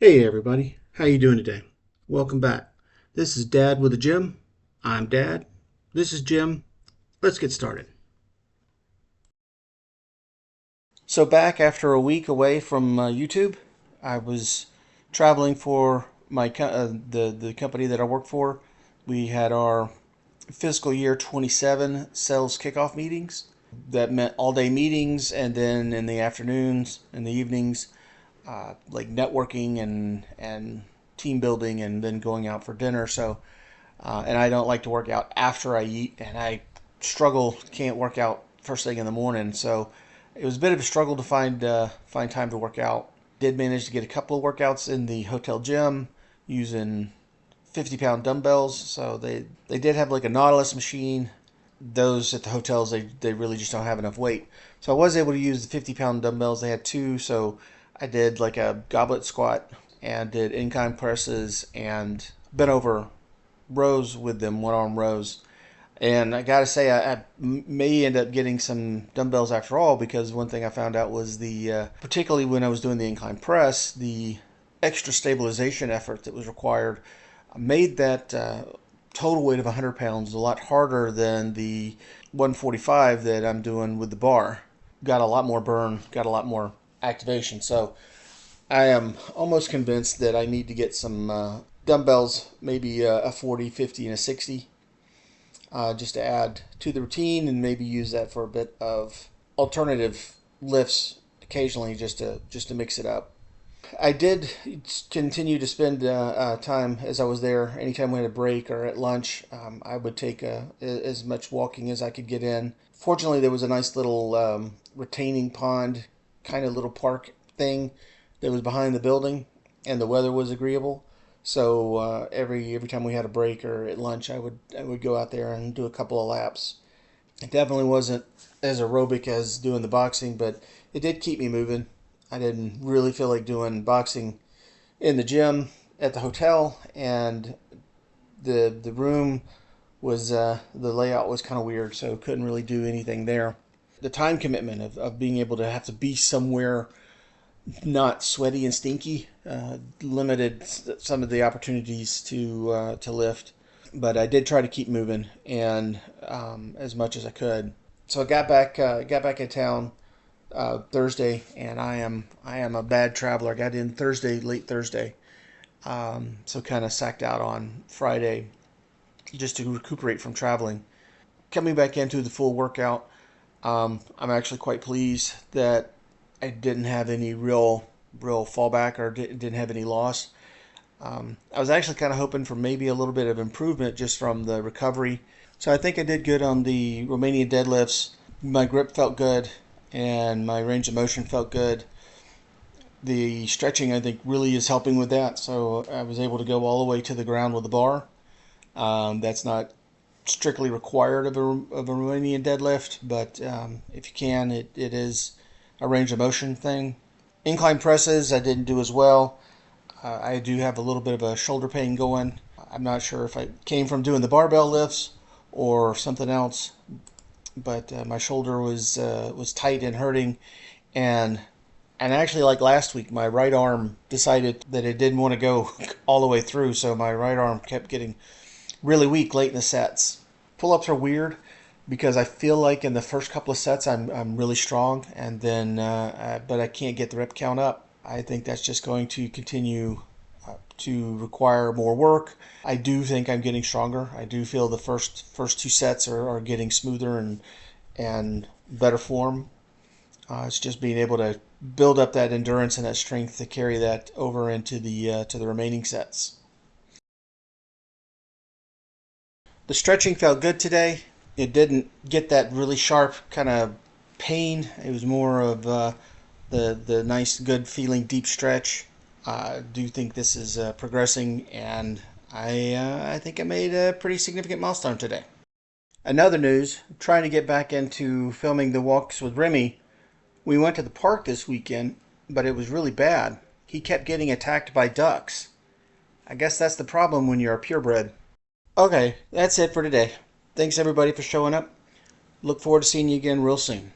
Hey everybody, how you doing today? Welcome back. This is Dad with a Gym. I'm Dad. This is Jim. Let's get started. So back after a week away from YouTube, I was traveling for the company that I work for. We had our fiscal year 27 sales kickoff meetings. That meant all day meetings, and then in the afternoons and the evenings, like networking and team building, and then going out for dinner. And I don't like to work out after I eat, and I can't work out first thing in the morning. So it was a bit of a struggle to find time to work out. Did manage to get a couple of workouts in the hotel gym using 50-pound dumbbells. So they did have like a Nautilus machine. Those at the hotels, they really just don't have enough weight. So I was able to use the 50-pound dumbbells. They had two, so I did like a goblet squat and did incline presses and bent over rows with them, one arm rows. And I gotta say, I may end up getting some dumbbells after all, because one thing I found out was particularly when I was doing the incline press, the extra stabilization effort that was required made that total weight of 100 pounds a lot harder than the 145 that I'm doing with the bar. Got a lot more burn, got a lot more activation. So I am almost convinced that I need to get some dumbbells, maybe a 40, 50, and a 60, just to add to the routine, and maybe use that for a bit of alternative lifts occasionally, just to mix it up. I did continue to spend time as I was there. Anytime we had a break or at lunch, I would take as much walking as I could get in. Fortunately, there was a nice little retaining pond, kind of little park thing that was behind the building, and the weather was agreeable. So every time we had a break or at lunch, I would go out there and do a couple of laps. It definitely wasn't as aerobic as doing the boxing, but it did keep me moving. I didn't really feel like doing boxing in the gym at the hotel, and the room was the layout was kind of weird, so couldn't really do anything there. The time commitment of being able to have to be somewhere not sweaty and stinky limited some of the opportunities to lift. But I did try to keep moving, and as much as I could. So I got back in town Thursday, and I am a bad traveler. I got in Thursday, late Thursday, so kind of sacked out on Friday just to recuperate from traveling. Coming back into the full workout, I'm actually quite pleased that I didn't have any real fallback, or didn't have any loss. I was actually kind of hoping for maybe a little bit of improvement just from the recovery. So I think I did good on the Romanian deadlifts. My grip felt good, and my range of motion felt good. The stretching, I think, really is helping with that. So I was able to go all the way to the ground with the bar. That's not strictly required of a Romanian deadlift, but if you can, it is a range of motion thing. Incline presses, I didn't do as well. I do have a little bit of a shoulder pain going. I'm not sure if it came from doing the barbell lifts or something else, but my shoulder was tight and hurting, and actually, like last week, my right arm decided that it didn't want to go all the way through, so my right arm kept getting really weak late in the sets. Pull-ups are weird because I feel like in the first couple of sets I'm really strong, and then but I can't get the rep count up. I think that's just going to continue to require more work. I do think I'm getting stronger. I do feel the first two sets are getting smoother and better form. It's just being able to build up that endurance and that strength to carry that over into the to the remaining sets. The stretching felt good today. It didn't get that really sharp kind of pain. It was more of the nice, good feeling deep stretch. I do think this is progressing, and I think I made a pretty significant milestone today. Another news, trying to get back into filming the walks with Remy. We went to the park this weekend, but it was really bad. He kept getting attacked by ducks. I guess that's the problem when you're a purebred. Okay, that's it for today. Thanks everybody for showing up. Look forward to seeing you again real soon.